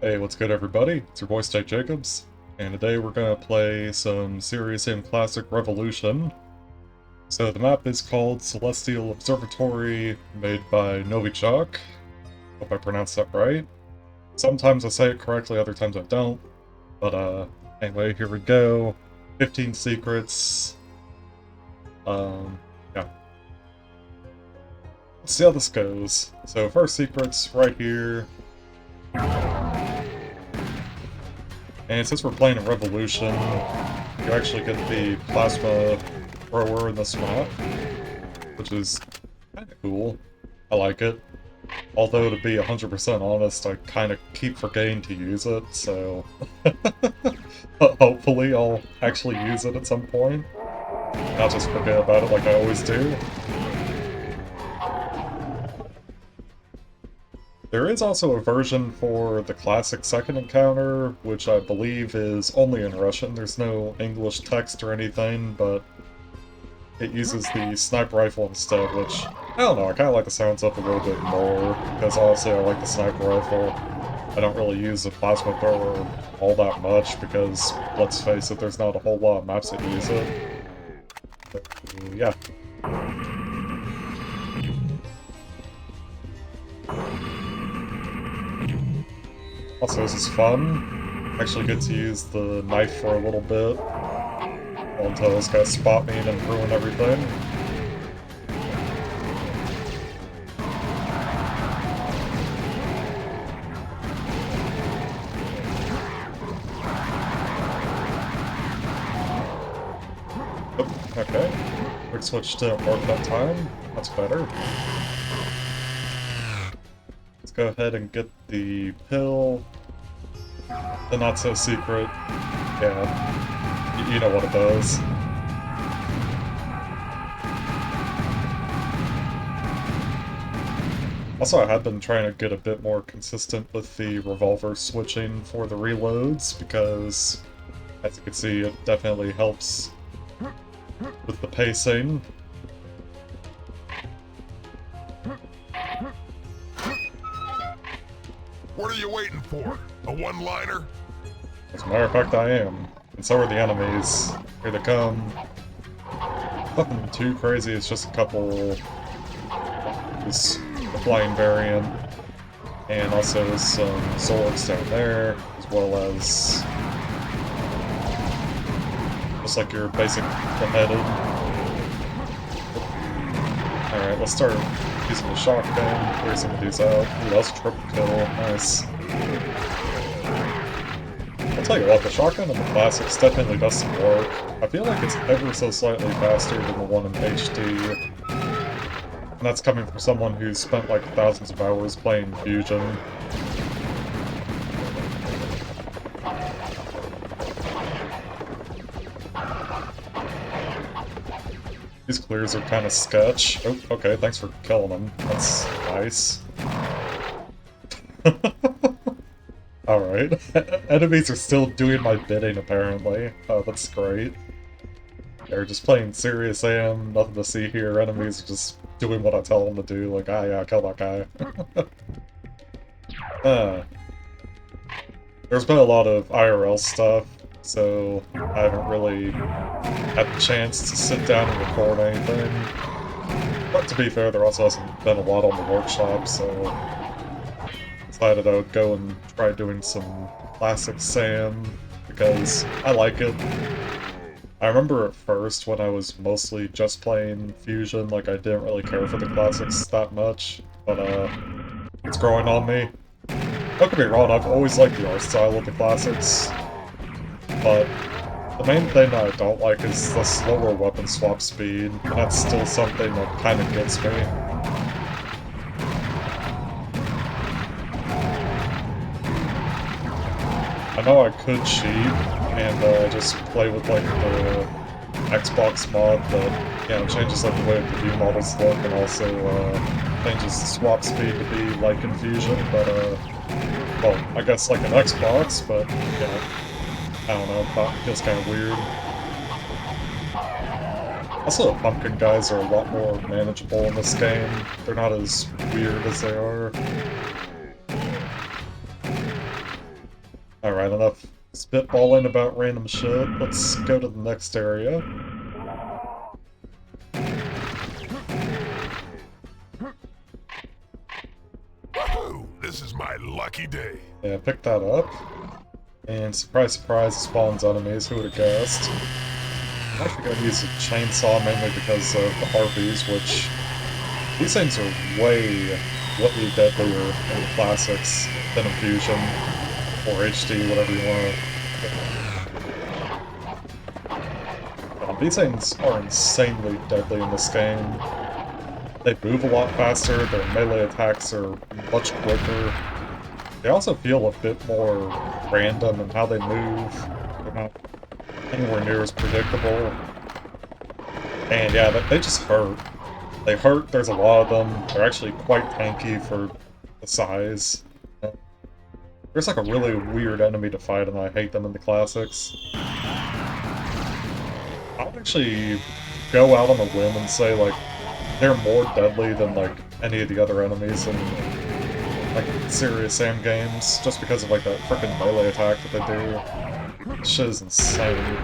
Hey, what's good everybody? It's your boy State Jacobs, and today we're gonna play some Serious Sam Classic Revolution. So the map is called Celestial Observatory, made by Novichok. Hope I pronounced that right. Sometimes I say it correctly, other times I don't. But anyway, here we go. 15 secrets. Yeah. Let's see how this goes. So first secret's right here. And since we're playing a Revolution, you actually get the plasma thrower in this map, which is kind of cool. I like it. Although, to be 100% honest, I kind of keep forgetting to use it, so hopefully I'll actually use it at some point. Not just forget about it like I always do. There is also a version for the classic second encounter, which I believe is only in Russian. There's no English text or anything, but it uses the sniper rifle instead, which, I don't know, I kind of like the sounds of it a little bit more, because honestly I like the sniper rifle. I don't really use the plasma thrower all that much, because, let's face it, there's not a whole lot of maps that use it. But, yeah. Also, this is fun. Actually get to use the knife for a little bit. Until those guys spot me and then ruin everything. Oh, okay. Quick switch to work that time. That's better. Go ahead and get the pill. The not so secret. Yeah, you know what it does. Also, I have been trying to get a bit more consistent with the revolver switching for the reloads, because, as you can see, it definitely helps with the pacing. What are you waiting for? A one-liner? As a matter of fact, I am. And so are the enemies. Here they come. Nothing too crazy, it's just a couple... This flying variant. And also some swords down there, as well as... just like your basic beheaded. Alright, let's start using the shotgun, clear some of these out. Ooh, that was a triple kill, nice. I'll tell you what, the shotgun in the classics definitely does some work. I feel like it's ever so slightly faster than the one in HD. And that's coming from someone who's spent like thousands of hours playing Fusion. These clears are kind of sketch. Oh, okay, thanks for killing them. That's nice. Alright. Enemies are still doing my bidding, apparently. Oh, that's great. They're just playing Serious Sam, nothing to see here. Enemies are just doing what I tell them to do, like, ah yeah, kill that guy. There's been a lot of IRL stuff, so I haven't really had the chance to sit down and record anything. But to be fair, there also hasn't been a lot on the workshop, so decided I would go and try doing some classic Sam, because I like it. I remember at first when I was mostly just playing Fusion, like I didn't really care for the classics that much, but it's growing on me. Don't get me wrong, I've always liked the art style of the classics, but the main thing that I don't like is the slower weapon swap speed, and that's still something that kind of gets me. I know I could cheat and just play with like the Xbox mod that, you know, changes like the way the view models look and also changes the swap speed to be like in Fusion, but well, I guess like an Xbox, but yeah, I don't know, that feels kind of weird. Also, the pumpkin guys are a lot more manageable in this game. They're not as weird as they are. Alright, enough spitballing about random shit. Let's go to the next area. Woohoo! This is my lucky day. Yeah, pick that up. And surprise, surprise, it spawns enemies. Who would have guessed? I'm actually going to use a chainsaw mainly because of the harpies, which these things are way deadlier in the classics than in Fusion or HD, whatever you want. These things are insanely deadly in this game. They move a lot faster, their melee attacks are much quicker. They also feel a bit more random in how they move. They're not anywhere near as predictable. And yeah, they just hurt. They hurt, there's a lot of them. They're actually quite tanky for the size. There's like a really weird enemy to fight and I hate them in the classics. I would actually go out on a limb and say like they're more deadly than like any of the other enemies in like serious Sam games, just because of like that frickin' melee attack that they do. Shit is insane.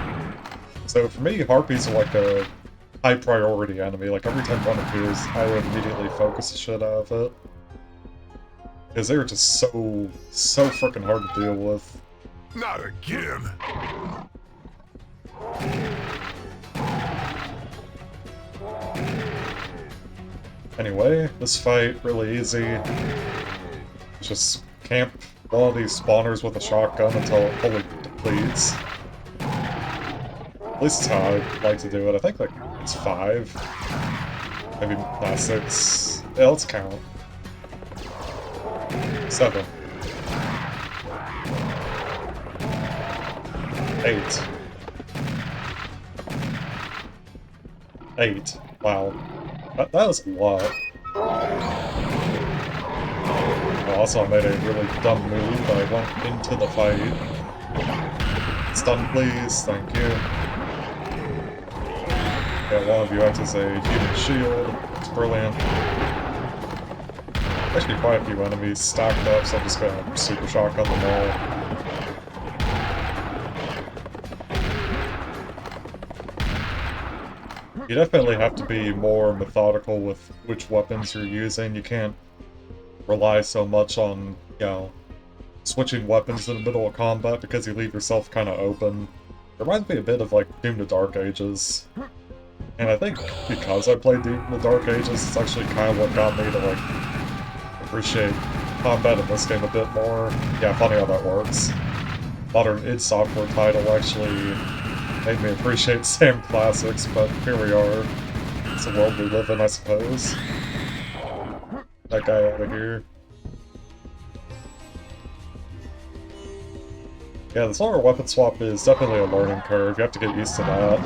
So for me, harpies are like a high priority enemy. Like every time one appears, I would immediately focus the shit out of it. Because they're just so frickin' hard to deal with. Not again. Anyway, this fight, really easy. Just camp one of these spawners with a shotgun until it fully depletes. At least that's how I like to do it. I think like it's 5. Maybe not 6. Yeah, let's count. 7. 8. 8. Wow. That was a lot. Also, I made a really dumb move. I went into the fight. Stun, please. Thank you. Yeah, one of you acts as a human shield. It's brilliant. Actually, quite a few enemies stacked up, so I'm just gonna super shotgun them all. You definitely have to be more methodical with which weapons you're using. You can't rely so much on, you know, switching weapons in the middle of combat because you leave yourself kind of open. It reminds me a bit of, like, Doom to Dark Ages. And I think because I played Doom to Dark Ages, it's actually kind of what got me to, like, appreciate combat in this game a bit more. Yeah, funny how that works. Modern id Software title actually made me appreciate Sam classics, but here we are. It's the world we live in, I suppose. That guy over here. Yeah, the slower weapon swap is definitely a learning curve. You have to get used to that.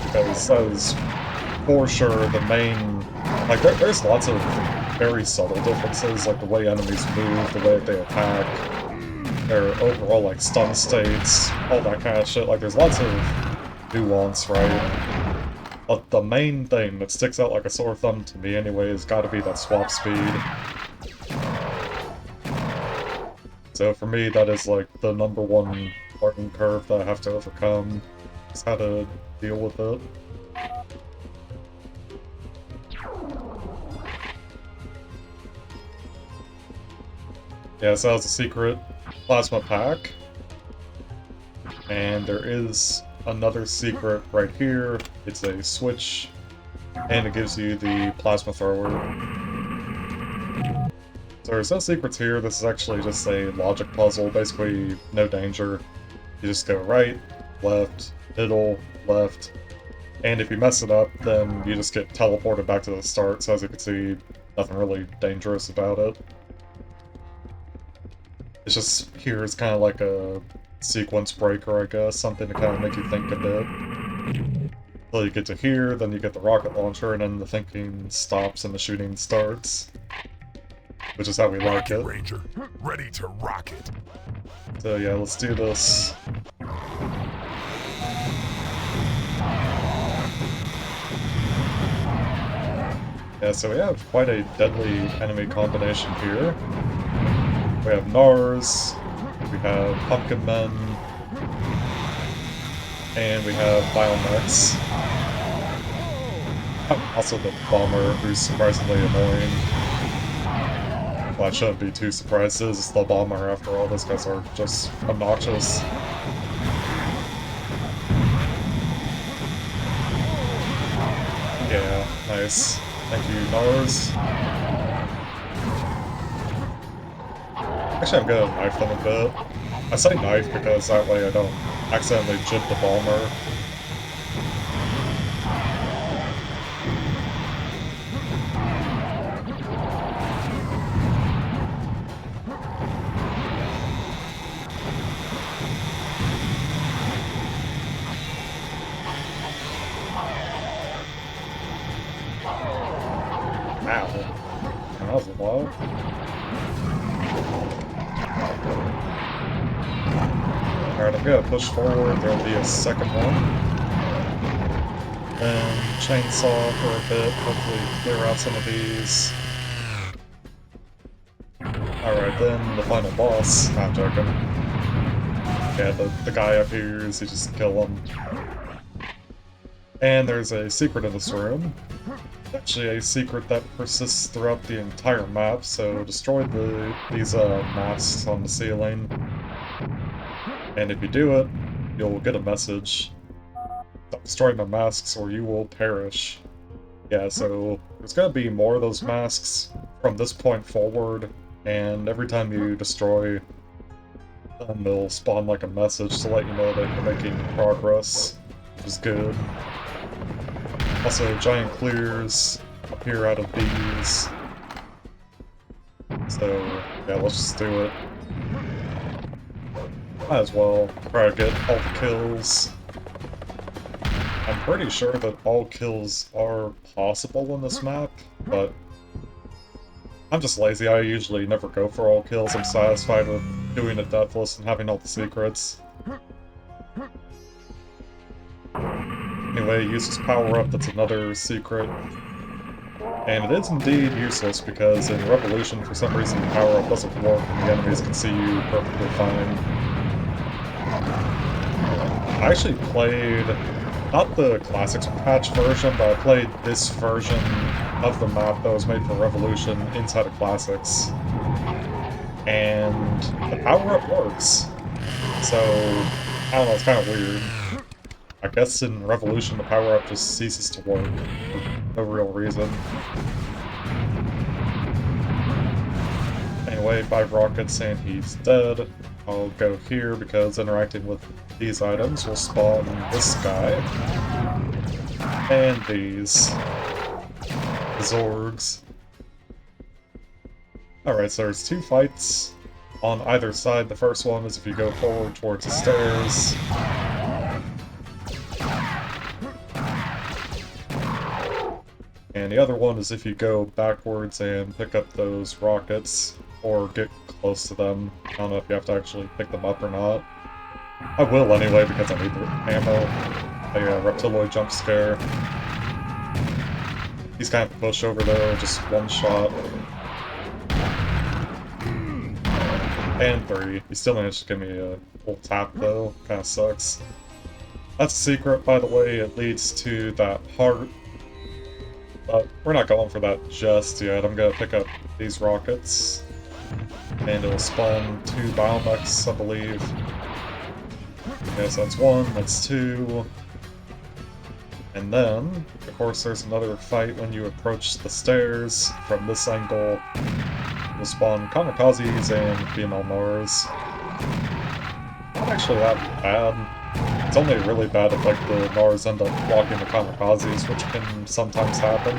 Because that is, for sure, the main... Like, there's lots of very subtle differences, like the way enemies move, the way that they attack, their overall, like, stun states, all that kind of shit. Like, there's lots of nuance, right? But the main thing that sticks out like a sore thumb to me anyway has got to be that swap speed. So for me, that is like the #1 learning curve that I have to overcome, is how to deal with it. Yeah, so that was a secret plasma pack. And there is another secret right here. It's a switch, and it gives you the plasma thrower. So there's no secrets here. This is actually just a logic puzzle. Basically, no danger. You just go right, left, middle, left, and if you mess it up, then you just get teleported back to the start. So as you can see, nothing really dangerous about it. It's just here is kind of like a sequence breaker, I guess, something to kind of make you think a bit. Until you get to here, then you get the rocket launcher, and then the thinking stops and the shooting starts. Which is how we like Rocket it. Ranger, ready to rocket. So yeah, let's do this. Yeah, so we have quite a deadly enemy combination here. We have Nars, we have Pumpkin Men, and we have Biomechs. Also the Bomber, who's surprisingly annoying. Well, I shouldn't be too surprised. It's the Bomber, after all. Those guys are just obnoxious. Yeah, nice. Thank you, Nars. Actually, I'm gonna knife them a bit. I say knife because that way I don't accidentally jib the Bomber. Ow. That was a lot. Alright, I'm gonna push forward. There'll be a second one. Then chainsaw for a bit, hopefully clear out some of these. Alright, then the final boss. Nah, I'm joking. Yeah, the guy appears, you just kill him. And there's a secret in this room. Actually a secret that persists throughout the entire map, so destroy these masks on the ceiling. And if you do it, you'll get a message. Don't destroy my masks or you will perish. Yeah, so there's gonna be more of those masks from this point forward, and every time you destroy them, they'll spawn like a message to let you know that you're making progress, which is good. Also, giant clears appear out of these. So, yeah, let's just do it. Might as well try to get all the kills. I'm pretty sure that all kills are possible in this map, but I'm just lazy. I usually never go for all kills. I'm satisfied with doing a deathless and having all the secrets. Anyway, use this power-up, that's another secret. And it is indeed useless, because in Revolution, for some reason, the power-up doesn't work and the enemies can see you perfectly fine. I actually played, not the Classics patch version, but I played this version of the map that was made for Revolution inside of Classics. And the power-up works. So, I don't know, it's kind of weird. I guess in Revolution the power-up just ceases to work, for no real reason. Anyway, 5 rockets and he's dead. I'll go here because interacting with these items will spawn this guy. And these. The Zorgs. Alright, so there's 2 fights on either side. The first one is if you go forward towards the stairs. And the other one is if you go backwards and pick up those rockets, or get close to them. I don't know if you have to actually pick them up or not. I will anyway, because I need the ammo. A reptiloid jump scare. He's kind of a pushover though, just one shot. And 3. He still managed to give me a full tap though, kinda sucks. That's a secret, by the way, it leads to that heart. But we're not going for that just yet. I'm gonna pick up these rockets. And it'll spawn 2 biomechs, I believe. Okay, so that's 1, that's 2. And then, of course, there's another fight when you approach the stairs. From this angle, you'll spawn kamikazes and female Nars. Not actually that bad. It's only really bad if, like, the Nars end up blocking the kamikazes, which can sometimes happen.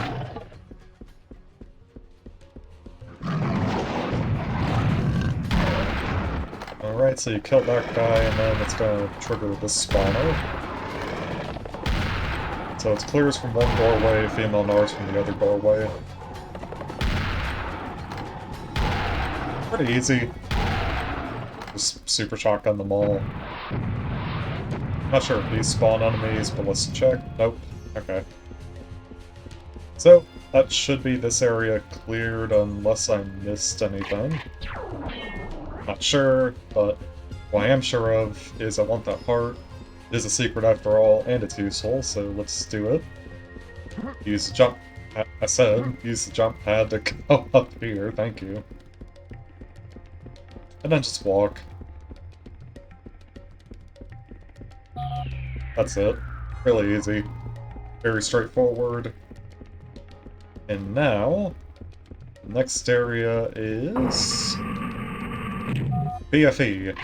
Alright, so you kill that guy, and then it's gonna trigger this spawner. So it's clears from one doorway, female Nars from the other doorway. Pretty easy. Just super shotgun them all. Not sure if these spawn enemies, but let's check. Nope. Okay. So, that should be this area cleared unless I missed anything. Not sure, but what I am sure of is I want that part. It is a secret after all, and it's useful, so let's do it. Use the jump... I said, use the jump pad to go up here, thank you. And then just walk. That's it. Really easy. Very straightforward. And now, the next area is... BFE.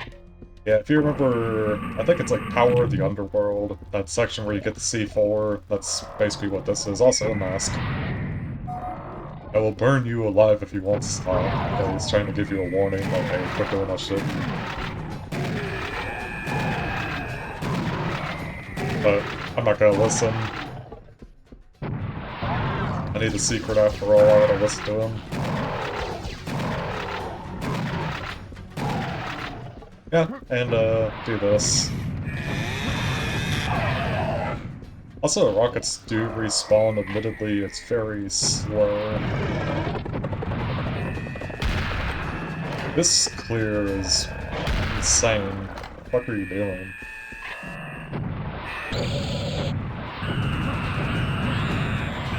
Yeah, if you remember, I think it's like Power of the Underworld, that section where you get the C4, that's basically what this is. Also a mask. I will burn you alive if you won't stop. Yeah, he's trying to give you a warning, like, hey, quit doing that shit. But I'm not gonna listen. I need a secret after all, I gotta listen to him. Yeah, and do this. Also, rockets do respawn, admittedly, it's very slow. This clear is insane. What the fuck are you doing?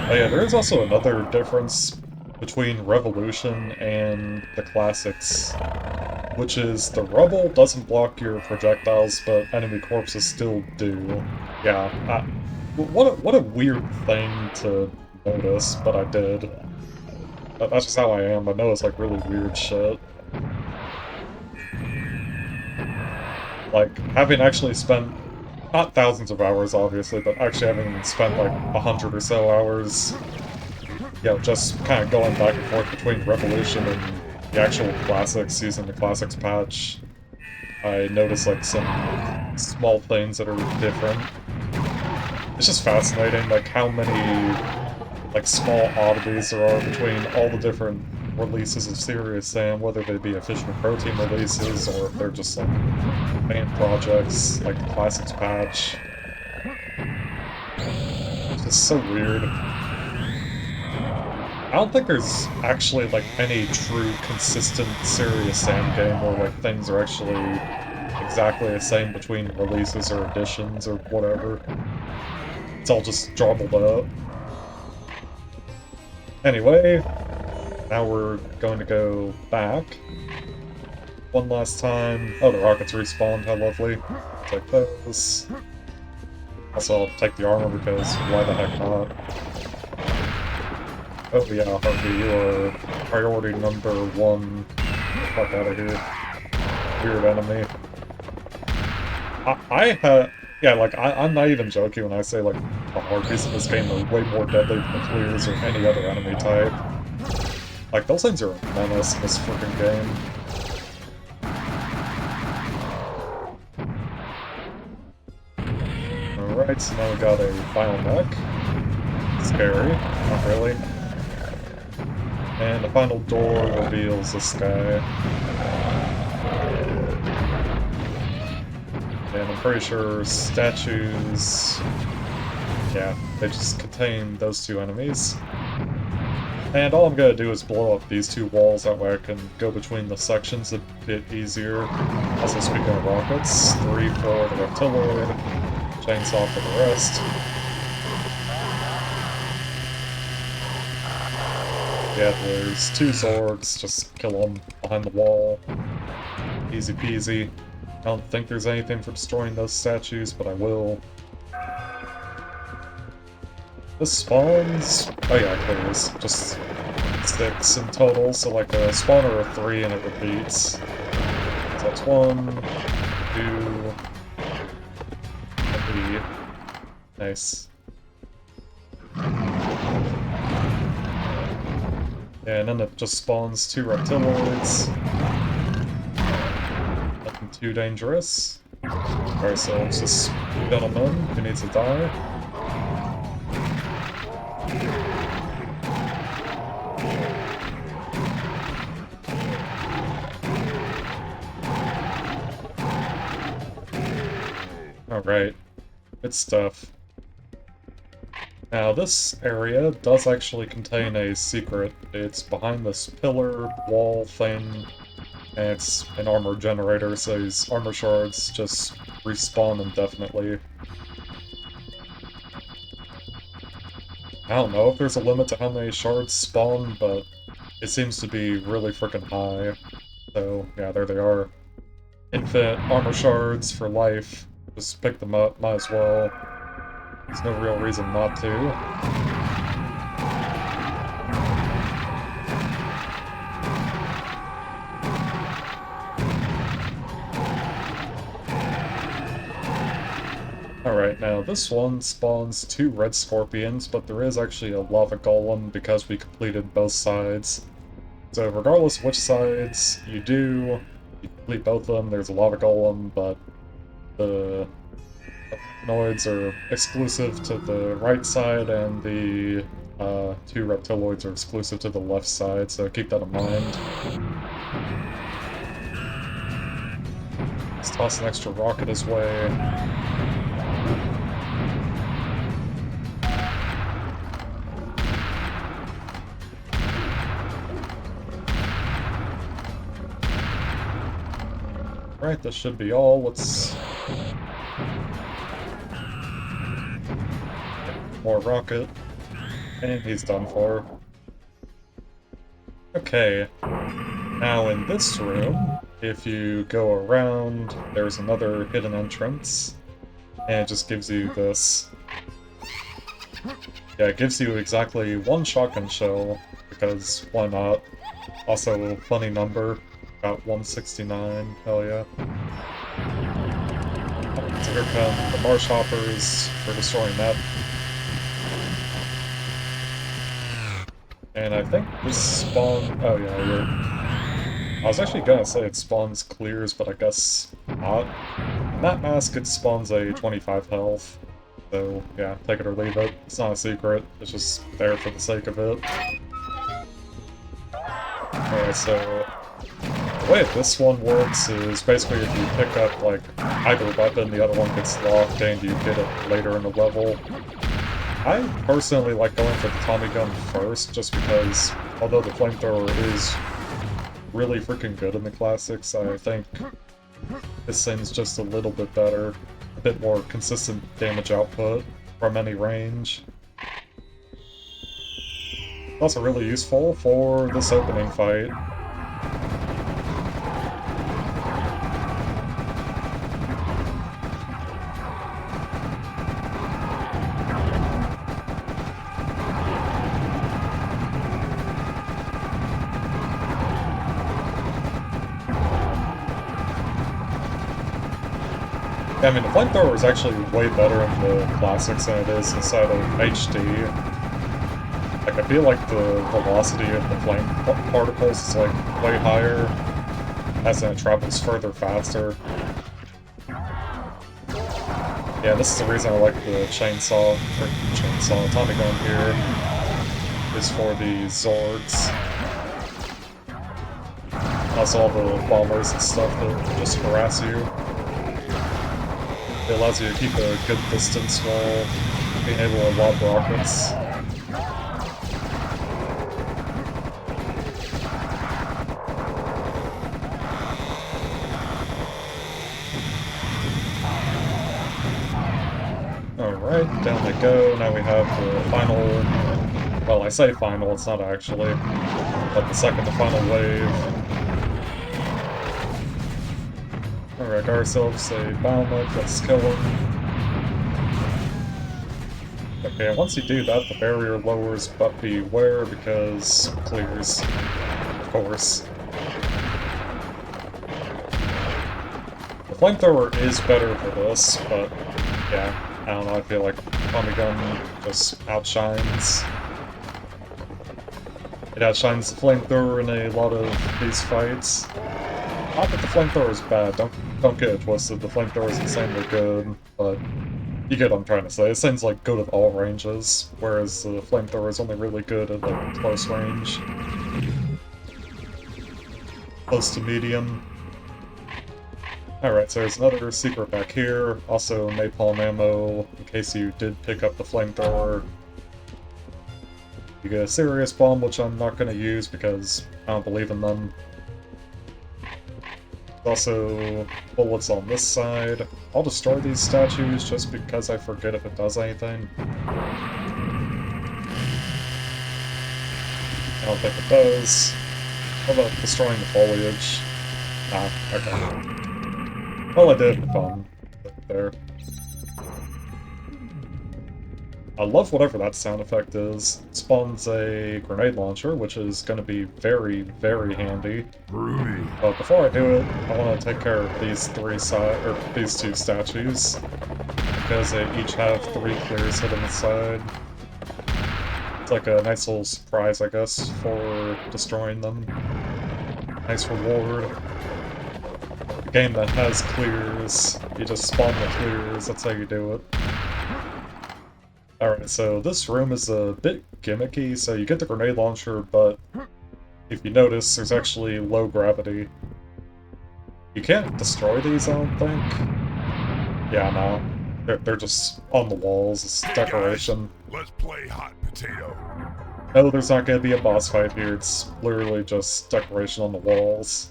Oh yeah, there is also another difference between Revolution and the classics, which is the rubble doesn't block your projectiles, but enemy corpses still do. Yeah, what a weird thing to notice, but I did. That's just how I am. I notice like really weird shit. Like, having actually spent, not thousands of hours obviously, but actually having spent like 100 or so hours, you know, just kind of going back and forth between Revolution and the actual classics, using the classics patch, I noticed like some small things that are different. It's just fascinating, like how many like small oddities there are between all the different releases of Serious Sam, whether they be official protein releases or if they're just like fan projects, like the classics patch. It's just so weird. I don't think there's actually like any true consistent Serious Sam game where like things are actually exactly the same between releases or editions or whatever. It's all just jumbled up. Anyway, now we're going to go back. One last time. Oh, the rockets respawned, how lovely. Take those. Also, I'll take the armor because why the heck not? Oh yeah, HoBu, you are priority number 1. Fuck out of here. Weird enemy. Yeah, like, I'm not even joking when I say, like, the harpies in this game are way more deadly than the clears or any other enemy type. Like, those things are a menace in this freaking game. Alright, so now we got a final mech. Scary. Not really. And the final door reveals this guy. And I'm pretty sure statues... yeah, they just contain those two enemies. And all I'm gonna do is blow up these two walls, that way I can go between the sections a bit easier. Also, speaking of rockets, 3 for the Reptiloid, chainsaw for the rest. Yeah, there's 2 Zorgs, just kill them behind the wall. Easy peasy. I don't think there's anything for destroying those statues, but I will. This spawns... oh yeah, it clears. Just 6 in total, so like a spawner of 3 and it repeats. So that's 1, 2, 3. Nice. And then it just spawns 2 reptiloids. Nothing too dangerous. Alright, so it's this gentleman who needs to die. Alright, good stuff. Now this area does actually contain a secret. It's behind this pillar wall thing And it's an armor generator, so these armor shards just respawn indefinitely. I don't know if there's a limit to how many shards spawn, but it seems to be really freaking high. So, yeah, there they are. Infinite armor shards for life. Just pick them up, might as well. There's no real reason not to. Alright, now this one spawns 2 red scorpions, but there is actually a lava golem because we completed both sides. So regardless of which sides you do, you complete both of them, there's a lava golem, but the noids are exclusive to the right side, and the 2 reptiloids are exclusive to the left side, so keep that in mind. Let's toss an extra rocket his way. Right, this should be all. Let's... more rocket. And he's done for. Okay. Now in this room, if you go around, there's another hidden entrance. And it just gives you this. Yeah, it gives you exactly 1 shotgun shell, because why not? Also, funny number. Got 169, hell yeah. So here come the Marsh Hoppers for destroying that. And I think this spawn... oh yeah, I was actually gonna say it spawns clears, but I guess not. In that mask, it spawns a 25 health. So yeah, take it or leave it. It's not a secret, it's just there for the sake of it. Alright, so... the way this one works is basically if you pick up, like, either weapon, the other one gets locked and you get it later in the level. I personally like going for the Tommy gun first, just because, although the flamethrower is really freaking good in the classics, I think this thing's just a little bit better, a bit more consistent damage output from any range. Also really useful for this opening fight. Yeah, I mean, the flamethrower is actually way better in the classics than it is inside of HD. Like, I feel like the velocity of the flame particles is, like, way higher, as in it travels further faster. Yeah, this is the reason I like the Tommy gun here, is for the Zords. Also all the bombers and stuff that just harass you. It allows you to keep a good distance while being able to lob rockets. Alright, down they go. Now we have the final... well, I say final, it's not actually. But the second to final wave. Alright, got ourselves a Battlemech, let's kill him. Okay, once you do that, the barrier lowers, but beware, because clears, of course. The flamethrower is better for this, but yeah, I don't know, I feel like Tommy gun just outshines. It outshines the flamethrower in a lot of these fights. Not that the flamethrower is bad, don't get it twisted, the flamethrower is insanely good, but you get what I'm trying to say. It seems like good at all ranges, whereas the flamethrower is only really good at like close range. Close to medium. Alright, so there's another secret back here, also napalm ammo, in case you did pick up the flamethrower. You get a serious bomb, which I'm not going to use because I don't believe in them. Also, bullets on this side. I'll destroy these statues just because I forget if it does anything. I don't think it does. How about destroying the foliage? Nah, okay. Well, I did fun. There. I love whatever that sound effect is. It spawns a grenade launcher, which is going to be very, very handy. Groovy. But before I do it, I want to take care of these these two statues, because they each have 3 clears hidden inside. It's like a nice little surprise, I guess, for destroying them. Nice reward. A game that has clears, you just spawn the clears, that's how you do it. Alright, so this room is a bit gimmicky, so you get the grenade launcher, but if you notice, there's actually low gravity. You can't destroy these, I don't think. Yeah, no. They're just on the walls, it's decoration. Guys, let's play hot potato. No, there's not gonna be a boss fight here, it's literally just decoration on the walls.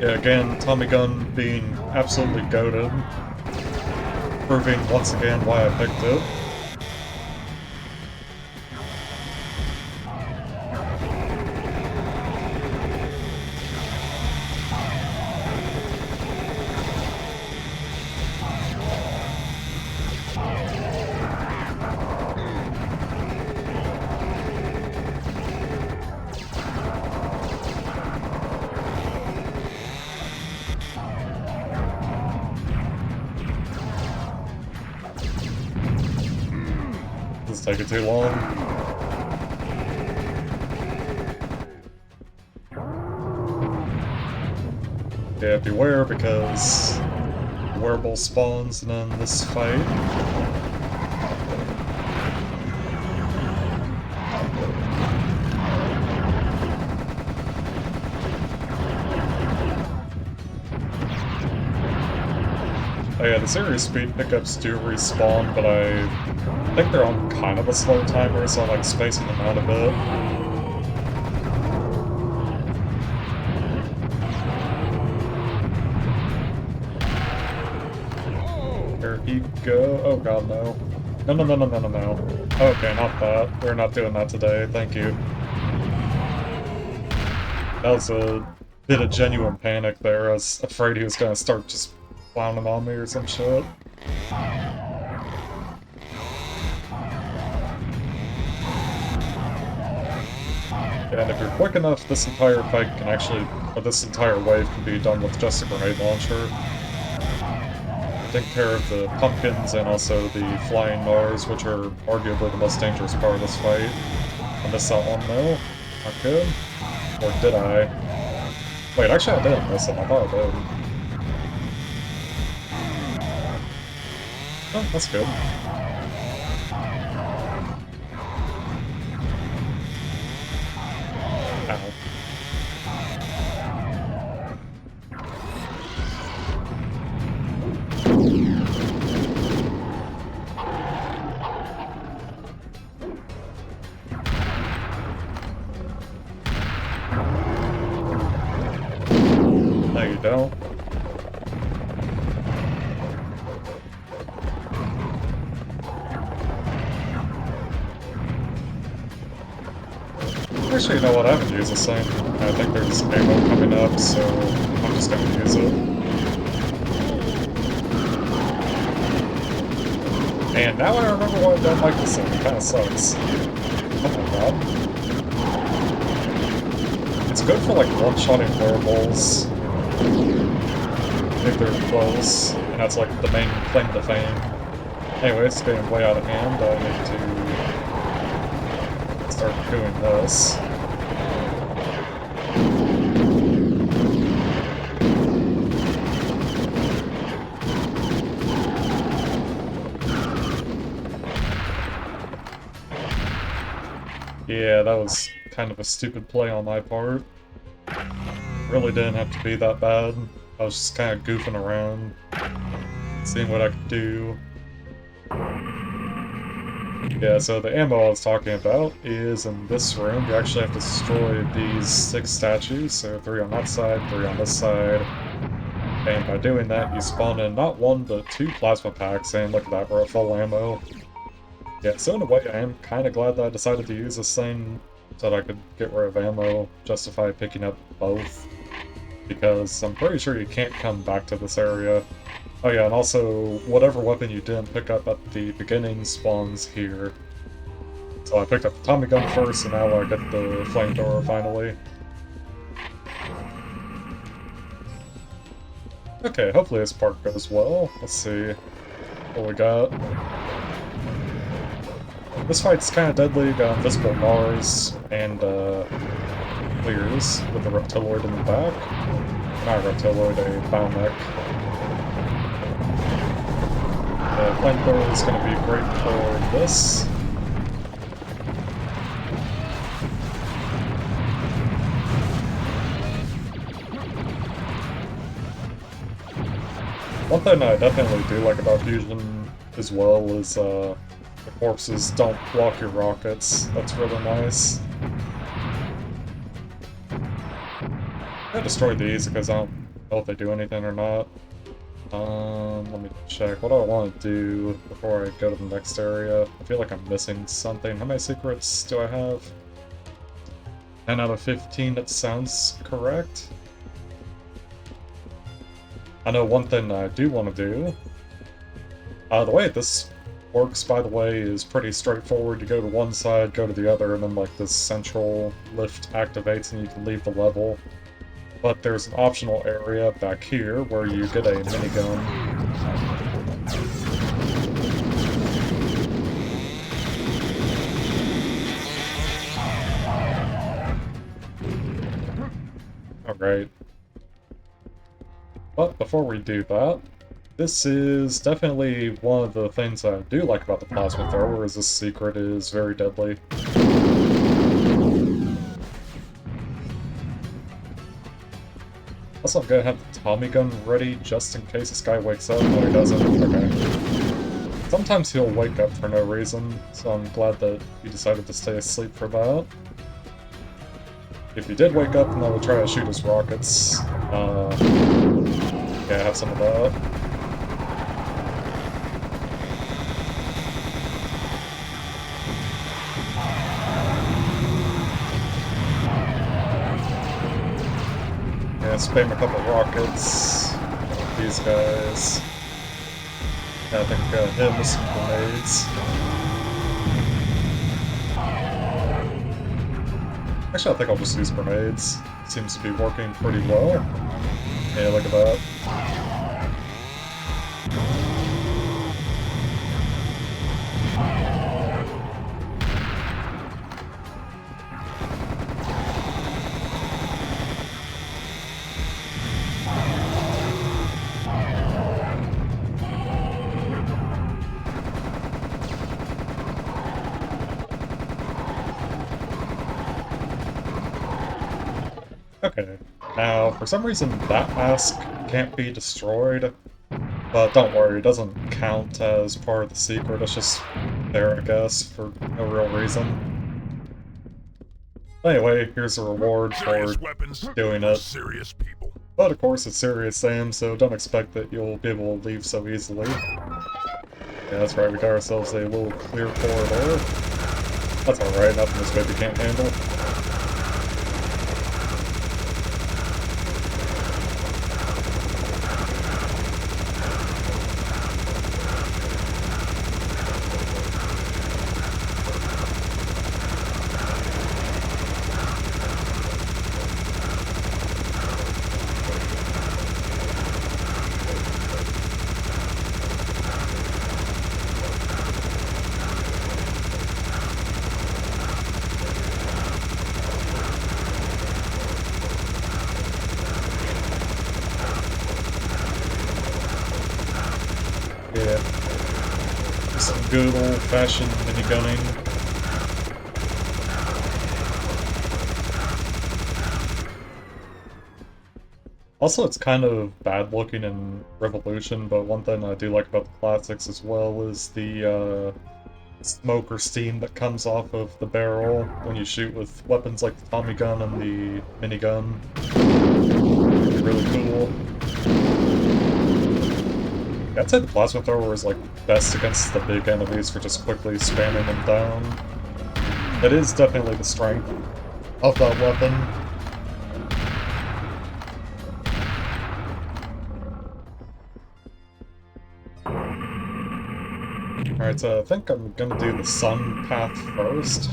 Yeah, again, Tommy Gun being absolutely goated, proving once again why I picked it. This is taking too long. Yeah, beware because wearable spawns and then this fight. Oh yeah, the series speed pickups do respawn, but I think they're on kind of a slow timer, so I'm like spacing them out a bit. There he go. Oh god, no. No, no, no, no, no, no, no. Okay, not that. We're not doing that today, thank you. That was a bit of genuine panic there. I was afraid he was gonna start just clowning on me or some shit. And if you're quick enough, this entire fight can actually, or this entire wave can be done with just a grenade launcher. Take care of the pumpkins and also the flying Nars, which are arguably the most dangerous part of this fight. I missed that one though. Not good. Or did I? Wait, actually I didn't miss him. I thought I did. Oh, that's good. Ow. No, you don't. Actually, you know what? I haven't used this thing. I think there's ammo coming up, so I'm just gonna use it. And now I remember why I don't like this thing. It kinda sucks. Oh my god. It's good for like one-shotting wearables. If they're close. And that's like the main claim to fame. Anyway, it's getting way out of hand. I need to start doing this. Yeah, that was kind of a stupid play on my part. Really didn't have to be that bad. I was just kind of goofing around, seeing what I could do. Yeah, so the ammo I was talking about is in this room. You actually have to destroy these 6 statues, so 3 on that side, 3 on this side. And by doing that, you spawn in not 1, but 2 plasma packs, and look at that, we're at full ammo. Yeah, so in a way, I am kind of glad that I decided to use this thing so that I could get rid of ammo, justify picking up both. Because I'm pretty sure you can't come back to this area. Oh yeah, and also, whatever weapon you didn't pick up at the beginning spawns here. So I picked up the Tommy gun first, and now I get the flamethrower finally. Okay, hopefully this part goes well. Let's see what we got. This fight's kind of deadly. You got invisible bars and clears with the reptiloid in the back. Not a reptiloid, a biomech. The flamethrower is going to be great for this. One thing I definitely do like about Fusion as well is the corpses don't block your rockets. That's really nice. I destroyed these because I don't know if they do anything or not. Let me check. What do I want to do before I go to the next area? I feel like I'm missing something. How many secrets do I have? 10 out of 15, that sounds correct. I know one thing I do want to do. The way this works, by the way, is pretty straightforward. You go to one side, go to the other, and then like this central lift activates and you can leave the level. But there's an optional area back here where you get a minigun. Alright. But before we do that, this is definitely one of the things I do like about the plasma thrower, is this secret is very deadly. Also, I'm gonna have the Tommy gun ready just in case this guy wakes up. No, he doesn't. Okay. Sometimes he'll wake up for no reason, so I'm glad that he decided to stay asleep for that. If he did wake up, then I would try to shoot his rockets. Yeah, have some of that. Yeah, spam a couple rockets. These guys. Yeah, I think I'm gonna hit him with some grenades. Actually, I think I'll just use grenades. Seems to be working pretty well. Yeah, look at that. Okay, now, for some reason that mask can't be destroyed, but don't worry, it doesn't count as part of the secret, it's just there, I guess, for no real reason. Anyway, here's a reward for doing it. Serious people. But of course it's serious Sam, so don't expect that you'll be able to leave so easily. Yeah, that's right, we got ourselves a little clear corridor. That's alright, nothing this baby can't handle. Yeah. Just some good old-fashioned minigunning. Also, it's kind of bad looking in Revolution, but one thing I do like about the classics as well is the smoke or steam that comes off of the barrel when you shoot with weapons like the Tommy gun and the minigun. It's really cool. I'd say the plasma thrower is like best against the big enemies for just quickly spamming them down. That is definitely the strength of that weapon. Alright, so I think I'm gonna do the sun path first.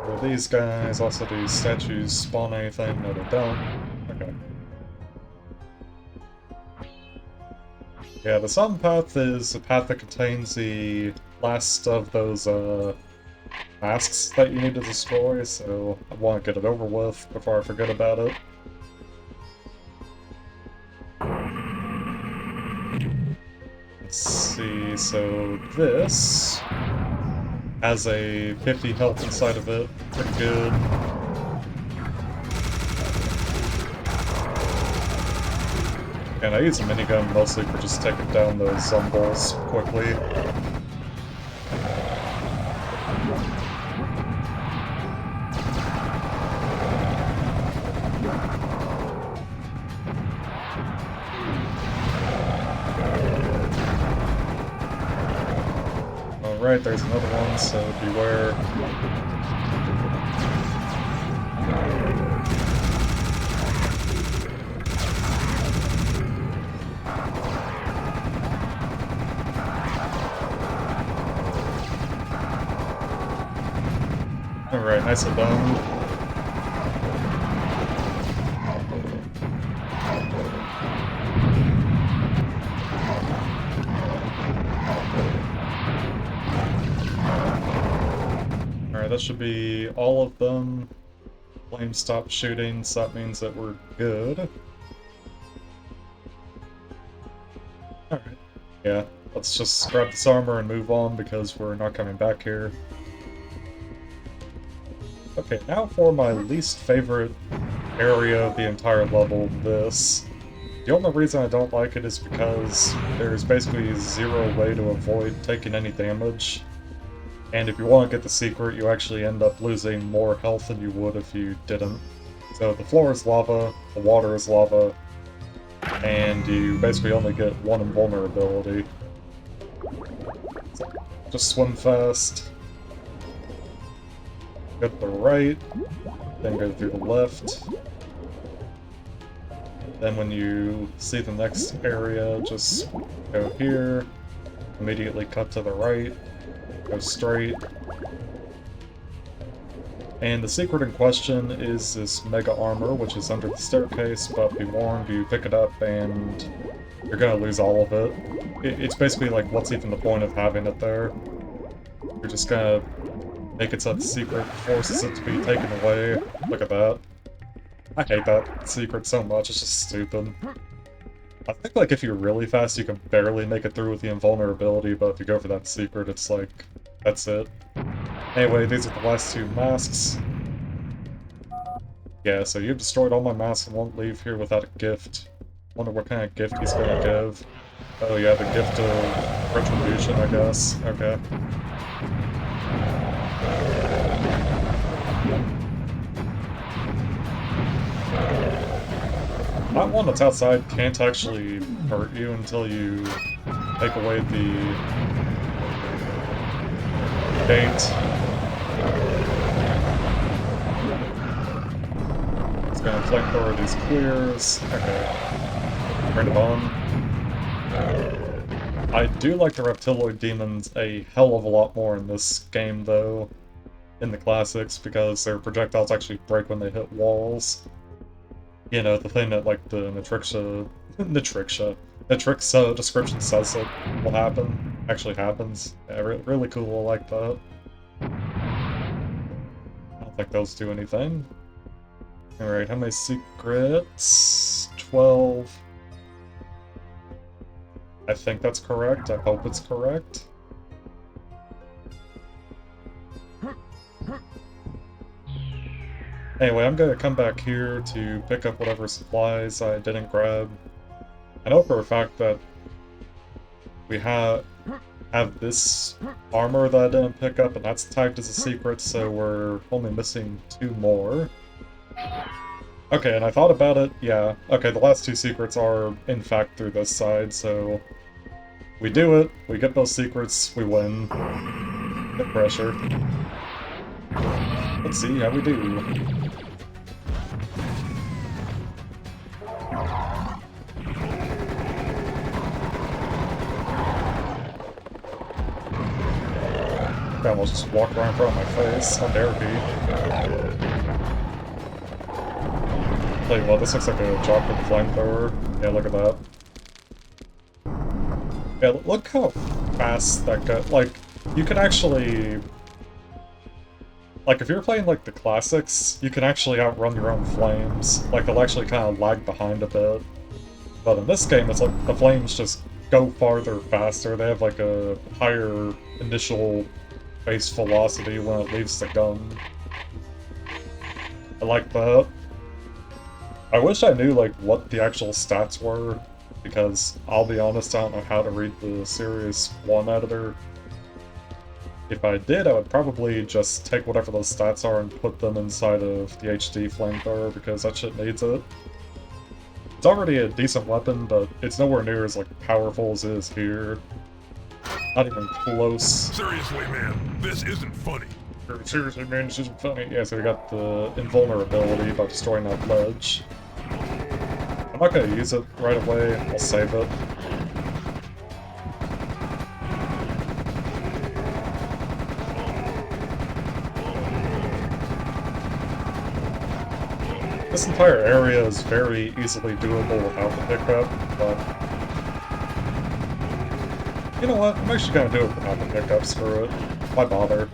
Will these guys also do statues spawn anything? No, they don't. Okay. Yeah, the sun path is a path that contains the last of those, masks that you need to destroy, so I want to get it over with before I forget about it. Let's see, so this has a 50 health inside of it. Pretty good. And I use a minigun mostly for just taking down those zombies quickly. Alright, there's another one, so beware. Alright, nicely done. Alright, that should be all of them. Flame stopped shooting, so that means that we're good. Alright. Yeah, let's just grab this armor and move on because we're not coming back here. Okay, now for my least favorite area of the entire level, this. The only reason I don't like it is because there's basically zero way to avoid taking any damage. And if you want to get the secret, you actually end up losing more health than you would if you didn't. So the floor is lava, the water is lava, and you basically only get one invulnerability. So just swim fast. Go to the right, then go through the left. Then when you see the next area, just go here, immediately cut to the right, go straight. And the secret in question is this mega armor, which is under the staircase, but be warned, you pick it up and you're gonna lose all of it. It's basically like, what's even the point of having it there? You're just gonna make it so the secret forces it to be taken away. Look at that. I hate that secret so much, it's just stupid. I think, like, if you're really fast, you can barely make it through with the invulnerability, but if you go for that secret, it's like, that's it. Anyway, these are the last two masks. Yeah, so you've destroyed all my masks and won't leave here without a gift. Wonder what kind of gift he's gonna give. Oh yeah, the gift of retribution, I guess. Okay. That one that's outside can't actually hurt you until you take away the gate. It's gonna flamethrower these clears. Okay. Bring it on. I do like the reptiloid demons a hell of a lot more in this game, though, in the classics, because their projectiles actually break when they hit walls. You know, the thing that, like, the Natrixa description says that will happen, actually happens. Yeah, really cool, I like that. I don't think those do anything. Alright, how many secrets? 12. I think that's correct. I hope it's correct. Anyway, I'm gonna come back here to pick up whatever supplies I didn't grab. I know for a fact that we have this armor that I didn't pick up, and that's tagged as a secret, so we're only missing 2 more. Okay, and I thought about it, yeah. Okay, the last 2 secrets are, in fact, through this side, so... We do it, we get those secrets, we win. Bit pressure. Let's see how we do. I almost just walked right in front of my face. How dare he? Tell you what, this looks like a chocolate flamethrower. Yeah, look at that. Yeah, look how fast that got. Like, you can actually... Like, if you're playing, like, the classics, you can actually outrun your own flames. Like, they'll actually kind of lag behind a bit. But in this game, it's like the flames just go farther faster. They have, like, a higher initial base velocity when it leaves the gun. I like that. I wish I knew, like, what the actual stats were, because, I'll be honest, I don't know how to read the Series 1 editor. If I did, I would probably just take whatever those stats are and put them inside of the HD flamethrower, because that shit needs it. It's already a decent weapon, but it's nowhere near as, like, powerful as it is here. Not even close. Seriously, man, this isn't funny. Seriously, man, this isn't funny. Yeah, so we got the invulnerability by destroying that ledge. I'm not gonna use it right away, I'll save it. This entire area is very easily doable without the pickup, but... You know what? I'm actually gonna do it without the pickup, screw it. Why bother?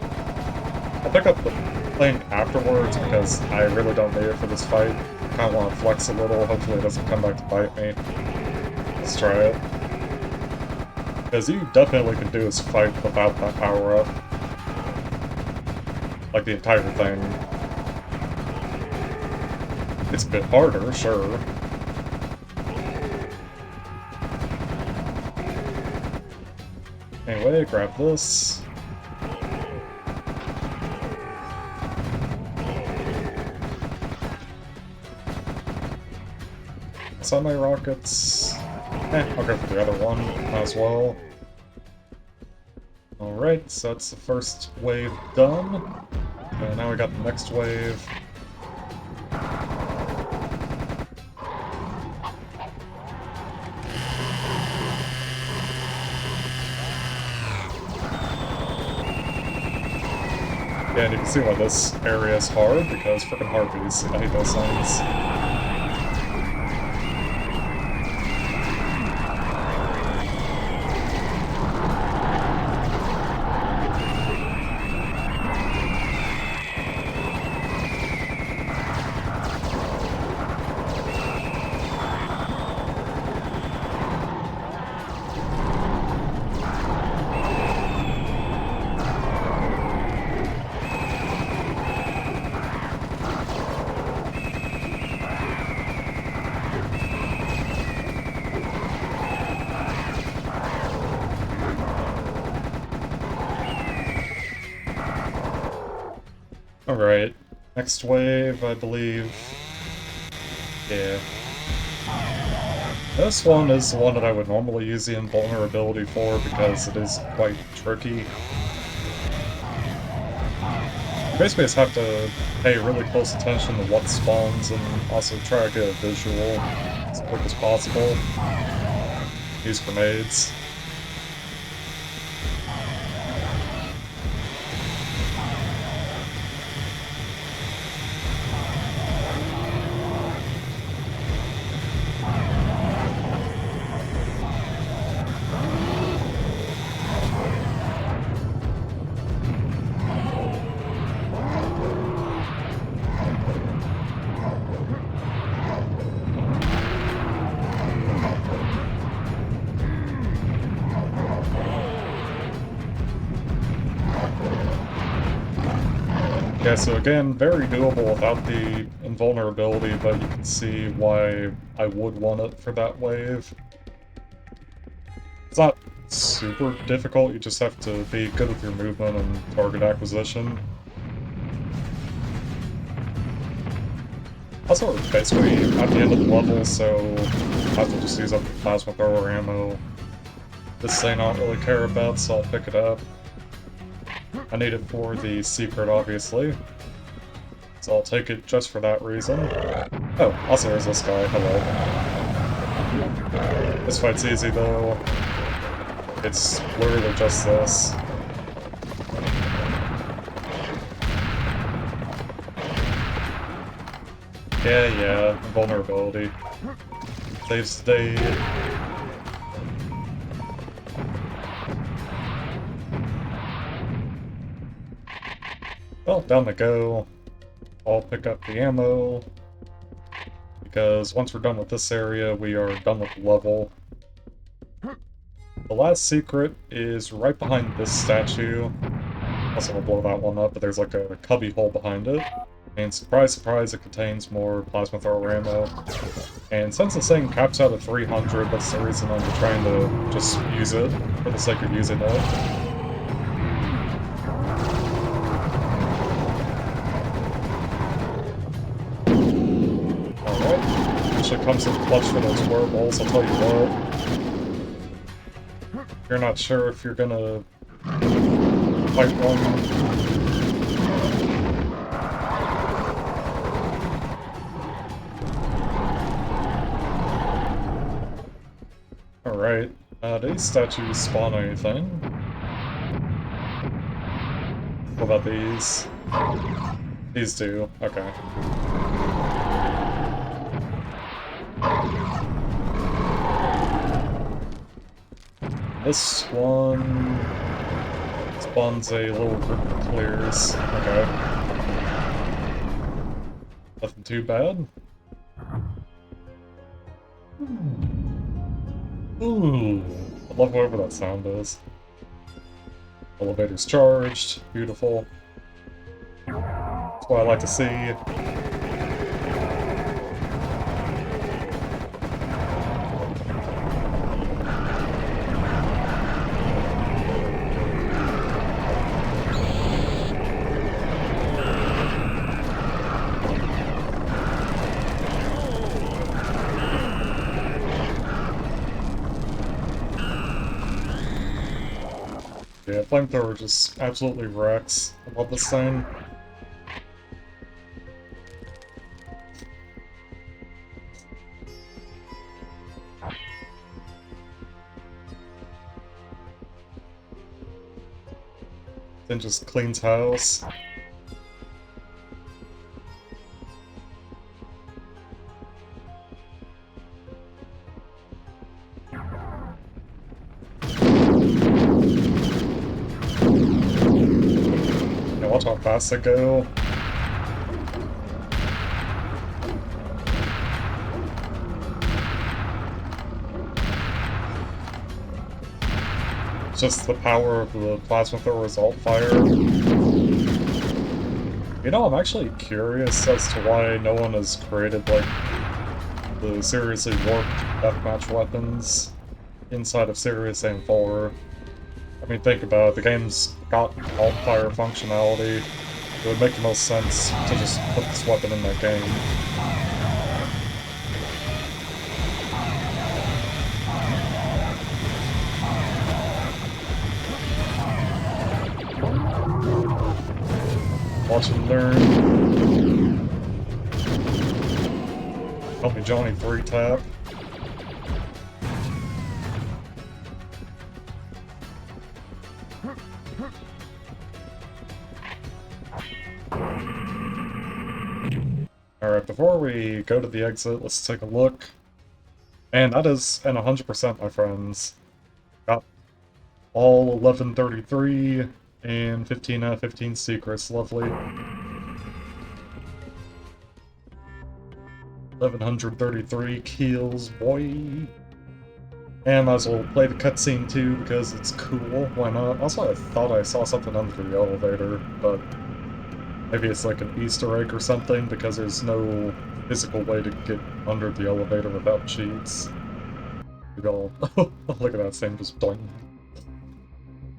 I'll pick up the thing afterwards because I really don't need it for this fight. I kinda wanna flex a little, hopefully it doesn't come back to bite me. Let's try it. Because you definitely can do this fight without that power-up. Like the entire thing. It's a bit harder, sure. Anyway, grab this. Semi-rockets. I'll go for the other one, might as well. Alright, so that's the first wave done. And now we got the next wave. Yeah, and you can see why this area is hard, because frickin' harpies. I hate those things. Alright, next wave, I believe. Yeah. This one is the one that I would normally use the invulnerability for because it is quite tricky. You basically just have to pay really close attention to what spawns and also try to get a visual as quick as possible. Use grenades. Yeah, so again, very doable without the invulnerability, but you can see why I would want it for that wave. It's not super difficult, you just have to be good with your movement and target acquisition. Also, we're basically at the end of the level, so I have to just use up the plasma thrower ammo. This thing I don't really care about, so I'll pick it up. I need it for the secret, obviously. So I'll take it just for that reason. Oh, also there's this guy, hello. This fight's easy though. It's literally just this. Yeah, vulnerability. Saves the day. Well, down we go. I'll pick up the ammo, because once we're done with this area, we are done with the level. The last secret is right behind this statue. Also, we'll blow that one up, but there's like a cubby hole behind it. And surprise, surprise, it contains more plasma thrower ammo. And since this thing caps out at 300, that's the reason I'm trying to just use it, for the sake of using it. Actually comes in clutch for those werewolves, I'll tell you what. You're not sure if you're gonna fight one. Alright, do these statues spawn anything? What about these? These do, okay. This one spawns a little group of clears. Okay. Nothing too bad. Ooh, I love whatever that sound is. Elevator's charged. Beautiful. That's what I like to see. Yeah, flamethrower just absolutely wrecks. I love this thing. Then just cleans house. Watch how fast they go. Just the power of the plasma thrower's alt fire. You know, I'm actually curious as to why no one has created, like, the seriously warped deathmatch weapons inside of Serious Aim 4. I mean, think about it, the game's got alt fire functionality. It would make the most sense to just put this weapon in that game. Watch and learn. Help me, Johnny 3-tap. Alright, before we go to the exit, let's take a look. And that is an 100%, my friends. Got all 1133 and 15 out of 15 secrets, lovely. 1133 kills, boy. And might as well play the cutscene too, because it's cool, why not? Also, I thought I saw something under the elevator, but Maybe it's like an Easter egg or something, because there's no physical way to get under the elevator without cheats. You go, look at that, Sam just doing.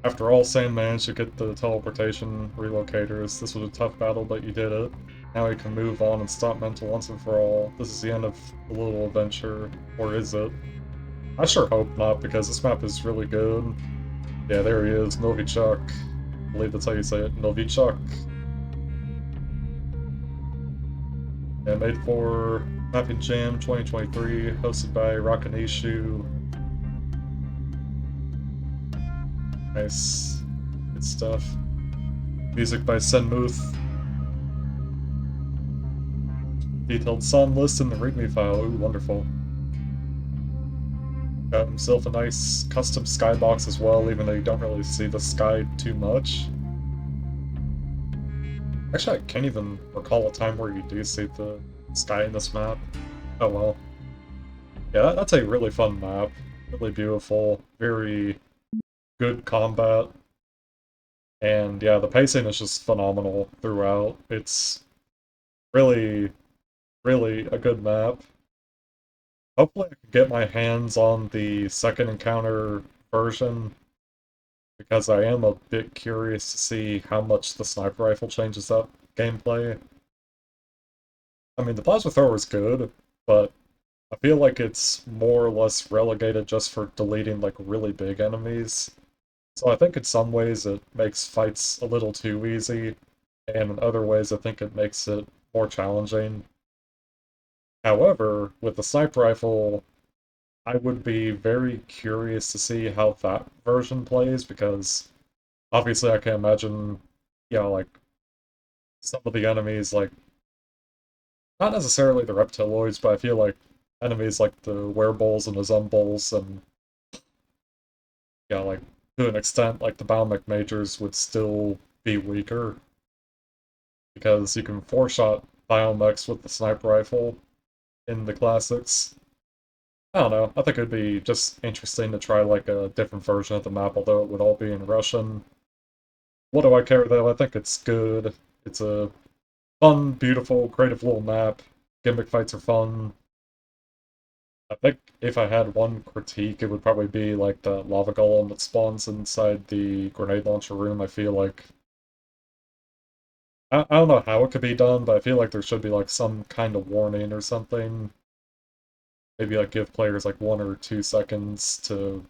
After all, Sam managed to get the teleportation relocators. This was a tough battle, but you did it. Now he can move on and stop mental once and for all. This is the end of the little adventure. Or is it? I sure hope not, because this map is really good. Yeah, there he is, Novichok. I believe that's how you say it, Novichok. Yeah, made for Mapping Jam 2023, hosted by Rakanishu. Nice. Good stuff. Music by Senmuth. Detailed song list in the README file. Ooh, wonderful. Got himself a nice custom skybox as well, even though you don't really see the sky too much. Actually, I can't even recall a time where you do see the sky in this map. Oh well. Yeah, that's a really fun map. Really beautiful. Very good combat. And yeah, the pacing is just phenomenal throughout. It's really, really a good map. Hopefully I can get my hands on the second encounter version, because I am a bit curious to see how much the sniper rifle changes up gameplay. I mean, the plasma thrower is good, but I feel like it's more or less relegated just for deleting like really big enemies. So I think in some ways it makes fights a little too easy, and in other ways I think it makes it more challenging. However, with the sniper rifle, I would be very curious to see how that version plays, because obviously I can imagine, like some of the enemies, like not necessarily the reptiloids, but I feel like enemies like the werebulls and the zumbulls and like to an extent like the biomech majors would still be weaker, because you can four-shot biomechs with the sniper rifle in the classics. I don't know. I think it'd be just interesting to try like a different version of the map, although it would all be in Russian. What do I care though? I think it's good. It's a fun, beautiful, creative little map. Gimmick fights are fun. I think if I had one critique, it would probably be like the lava golem that spawns inside the grenade launcher room. I feel like I don't know how it could be done, but I feel like there should be like some kind of warning or something. Maybe like give players like 1 or 2 seconds to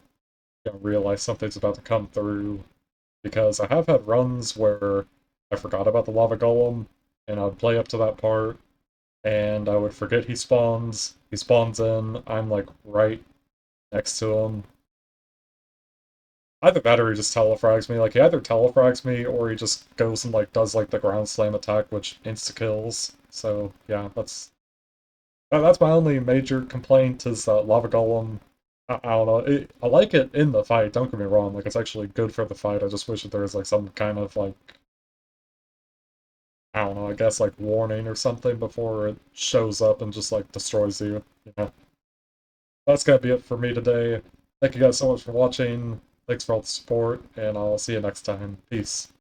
realize something's about to come through. Because I have had runs where I forgot about the lava golem, and I would play up to that part, and I would forget he spawns in, I'm like right next to him. Either that or he just telefrags me. Like he either telefrags me or he just goes and like does like the ground slam attack, which insta kills. So yeah, that's my only major complaint is that lava golem. I don't know. I like it in the fight. Don't get me wrong. Like it's actually good for the fight. I just wish that there was like some kind of like, I don't know. I guess like warning or something before it shows up and just like destroys you. That's gonna be it for me today. Thank you guys so much for watching. Thanks for all the support, and I'll see you next time. Peace.